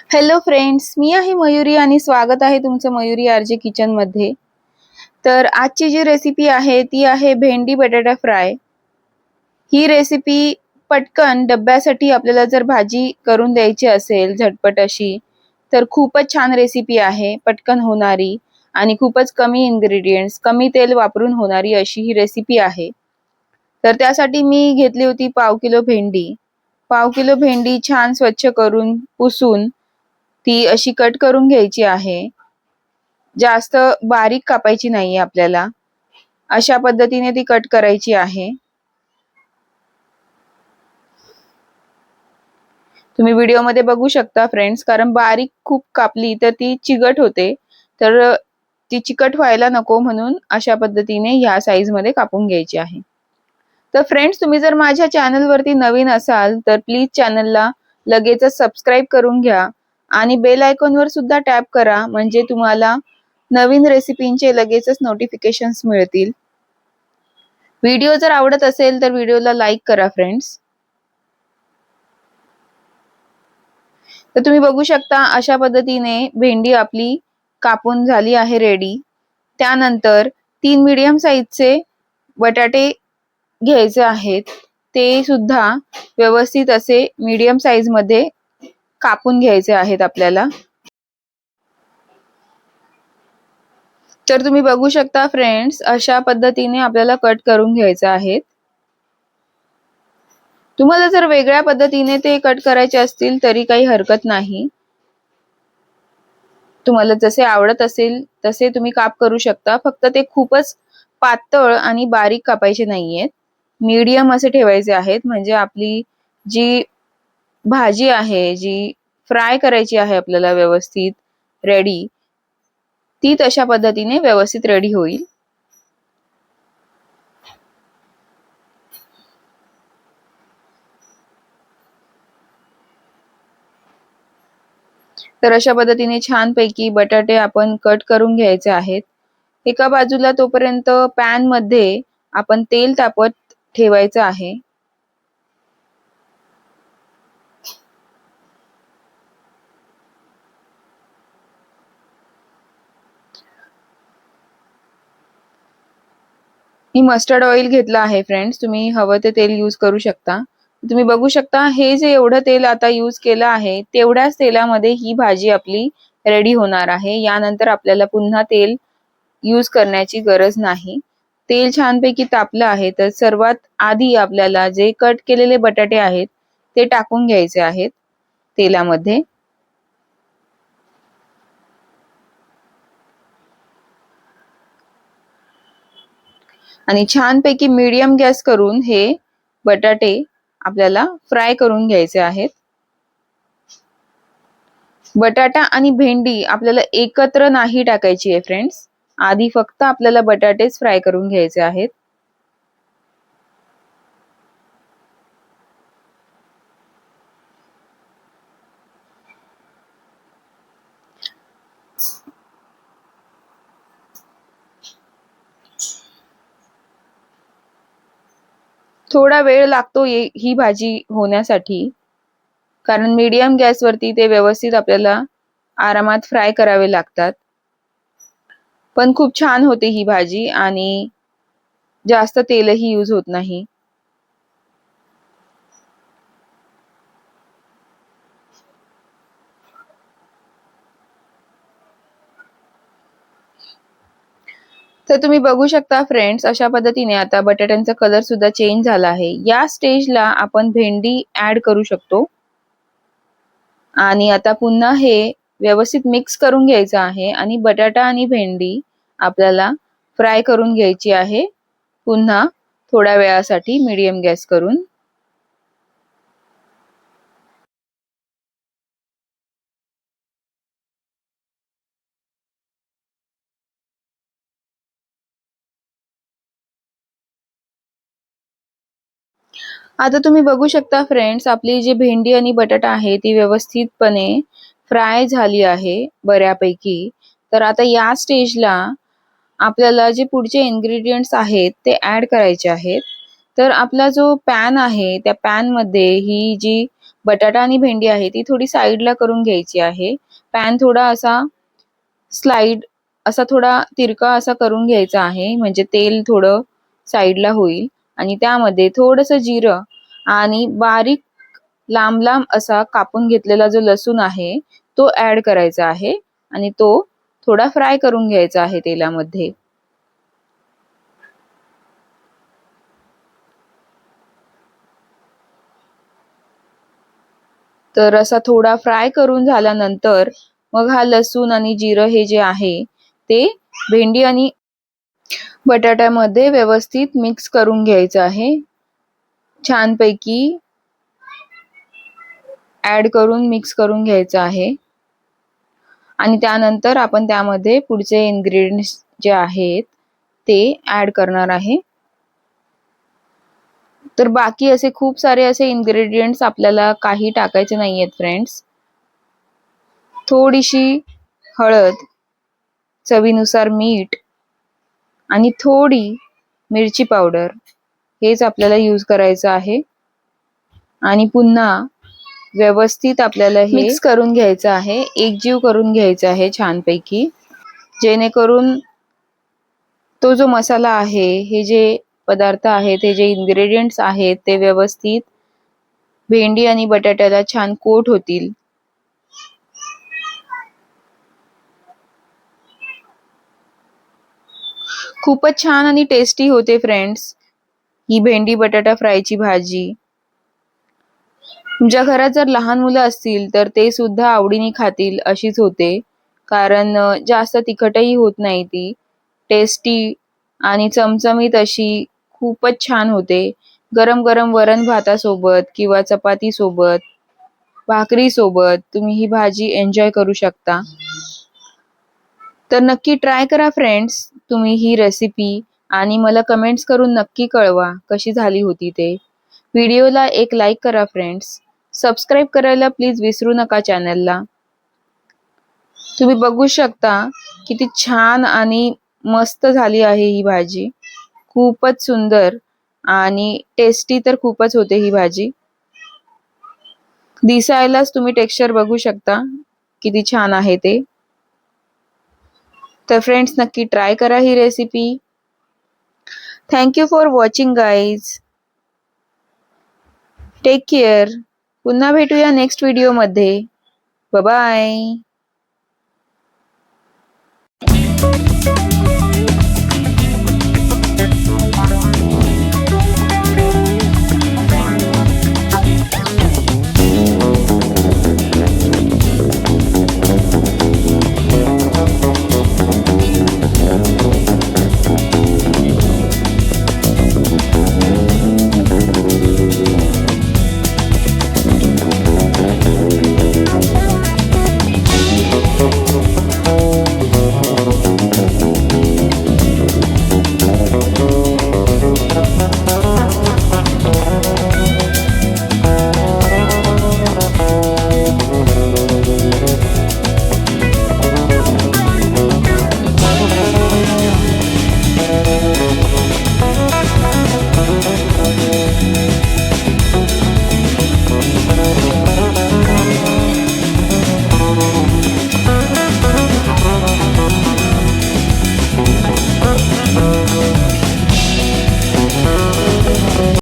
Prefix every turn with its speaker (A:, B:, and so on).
A: Hello friends, मी आहे मयुरी आणि स्वागत आहे तुमचं मयुरी आरजे किचन मध्ये। तर आजची जी रेसिपी आहे ती आहे भेंडी बटाटा फ्राय। ही रेसिपी पटकन डब्यासाठी आपल्याला जर भाजी करून द्यायची असेल झटपट अशी तर खूपच छान रेसिपी आहे, पटकन होणारी आणि खूपच कमी इन्ग्रेडियंट्स कमी तेल वापरून होणारी अशी ही रेसिपी आहे। तर त्यासाठी मी घेतली होती पाव किलो भेंडी। पाव किलो भेंडी छान स्वच्छ करून पुसून ती अशी कट करून घ्यायची आहे। जास्त बारीक कापायची नाहीये आपल्याला, अशा पद्धतीने ती कट करायची आहे। तुम्ही व्हिडिओ मध्ये बघू शकता फ्रेंड्स, कारण बारीक खूप कापली तर ती चिकट होते, तर ती चिकट व्हायला नको म्हणून अशा पद्धतीने ह्या साइज मध्ये कापून घ्यायची आहे। तर फ्रेंड्स, तुम्ही जर माझ्या चॅनल वरती नवीन असाल तर प्लीज चॅनलला लगेचच सबस्क्राइब करून घ्या आणि बेल आयकॉन वर सुद्धा टॅप करा, म्हणजे तुम्हाला नवीन रेसिपींचे लगेचच नोटिफिकेशन्स मिळतील। व्हिडिओ जर आवडत असेल तर व्हिडिओला लाईक करा फ्रेंड्स। तर तुम्ही बघू शकता अशा पद्धतीने भेंडी आपली कापून झाली आहे रेडी। त्यानंतर 3 मीडियम साइजचे बटाटे घ्यायचे आहेत, ते सुद्धा व्यवस्थित असे मीडियम साइज मध्ये कापून घ्यायचे आहेत आपल्याला। तर तुम्ही बघू शकता फ्रेंड्स, अशा पद्धतीने आपल्याला कट करून घ्यायचे आहेत। तुम्हाला जर वेगळ्या पद्धतीने ते कट करायचे असतील तरी काही हरकत नाही, तुम्हाला जसे आवडत असेल तसे तुम्ही काप करू शकता। फक्त ते खूपच पातळ आणि बारीक कापायचे नाहीयेत, मीडियम असे ठेवायचे आहेत, म्हणजे आपली जी भाजी आहे जी फ्राय करायची आहे आपल्याला व्यवस्थित रेडी, ती तशा पद्धतीने व्यवस्थित रेडी होईल। तर अशा पद्धतीने छान पैकी बटाटे आपण कट करून घ्यायचे आहेत। एका बाजूला तोपर्यंत पॅन मध्ये आपण तेल तापत ठेवायचं आहे। मी मस्टर्ड ऑइल घेतला आहे फ्रेंड्स, तुम्ही हवं ते तेल यूज करू शकता। तुम्ही बघू शकता हे जे एवढं तेल आता यूज केलं आहे तेवढ्याच तेलामध्ये ही भाजी आपली रेडी होणार आहे। यानंतर आपल्याला पुन्हा तेल यूज करण्याची गरज नाही। तेल छानपैकी तापलं आहे, तर सर्वात आधी आपल्याला जे कट केलेले बटाटे आहेत ते टाकून घ्यायचे आहेत तेलामध्ये। आणि छानपैकी मीडियम गॅस करून हे बटाटे आपल्याला फ्राय करून घ्यायचे आहेत। बटाटा आणि भेंडी आपल्याला एकत्र नाही टाकायची आहे फ्रेंड्स, आधी फक्त आपल्याला बटाटेच फ्राय करून घ्यायचे आहेत। थोडा वेळ लागतो ही भाजी होण्यासाठी, कारण मीडियम गॅस वरती ते व्यवस्थित आपल्याला आरामात फ्राय करावे लागतात। पण खूप छान होते ही भाजी आणि जास्त तेलही यूज होत नाही। तर तुम्ही बघू शकता फ्रेंड्स, अशा पद्धतीने आता बटाट्यांचा कलर सुद्धा चेंज झाला आहे। या स्टेजला आपण भेंडी ऍड करू शकतो आणि आता पुन्हा हे व्यवस्थित मिक्स करून घ्यायचं आहे आणि बटाटा आणि भेंडी आपल्याला फ्राय करून घ्यायची आहे, पुन्हा थोड्या वेळासाठी मीडियम गॅस करून। आता तुम्ही बघू शकता फ्रेंड्स, आपली जी भेंडी आणि बटाटा आहे ती व्यवस्थितपणे फ्राय झाली आहे बऱ्यापैकी। तर आता या स्टेजला आपल्याला जे पुढचे इन्ग्रेडियंट्स आहेत ते ऍड करायचे आहेत। तर आपला जो पॅन आहे त्या पॅन मध्ये ही जी बटाटा आणि भेंडी आहे ती थोडी साईडला करून घ्यायची आहे. पॅन थोडा असा स्लाइड असा थोडा तिरका असा करून घ्यायचा आहे, म्हणजे तेल थोडं साईडला होईल. आणि त्यामध्ये थोडंसं जिरं आणि बारीक लांब लांब असा कापून घेतलेला जो लसूण आहे तो ऍड करायचा आहे आणि तो थोडा फ्राय करून घ्यायचा आहे तेलामध्ये. तर असा थोडा फ्राय करून झाल्यानंतर मग हा लसूण आणि जिरं हे जे आहे ते भेंडी आणि बटाट्यामध्ये व्यवस्थित मिक्स करून घ्यायचं आहे. छानपैकी ऍड करून मिक्स करून घ्यायचं आहे. आणि त्यानंतर आपण त्यामध्ये पुढचे इन्ग्रेडियंट्स जे आहेत ते ऍड करणार आहे. तर बाकी असे खूप सारे असे इन्ग्रेडियंट्स आपल्याला काही टाकायचे नाहीयेत फ्रेंड्स. थोडीशी हळद, चवीनुसार मीठ आणि थोडी मिरची पावडर हेच आपल्याला यूज करायचं आहे. आणि पुन्हा व्यवस्थित आपल्याला हे मिक्स करून घ्यायचं आहे, एकजीव करून घ्यायचं आहे छानपैकी, जेणेकरून तो जो मसाला आहे, हे जे पदार्थ आहेत, हे जे इन्ग्रेडियंट्स आहेत ते व्यवस्थित भेंडी आणि बटाट्याला छान कोट होतील. खूपच छान आणि टेस्टी होते फ्रेंड्स ही भेंडी बटाटा फ्रायची भाजी. तुमच्या घरात जर लहान मुलं असतील तर ते सुद्धा आवडीने खातील अशीच होते, कारण जास्त तिखटही होत नाही ती. टेस्टी आणि चमचमीत अशी खूपच छान होते. गरम गरम वरण भातासोबत किंवा चपाती सोबत, भाकरी सोबत तुम्ही ही भाजी एन्जॉय करू शकता. तर नक्की ट्राय करा फ्रेंड्स तुम्ही ही रेसिपी आणि मला कमेंट्स करून नक्की कळवा कशी झाली होती ते. व्हिडिओला एक लाईक करा फ्रेंड्स. सबस्क्राईब करायला प्लीज विसरू नका चॅनलला. तुम्ही बघू शकता किती छान आणि मस्त झाली आहे ही भाजी. खूपच सुंदर आणि टेस्टी तर खूपच होते ही भाजी. दिसायलाच तुम्ही टेक्स्चर बघू शकता किती छान आहे ते. तर फ्रेंड्स नक्की ट्राय करा ही recipe. Thank you for watching guys. Take care. पुन्हा भेटूया नेक्स्ट व्हिडिओमध्ये. Bye bye.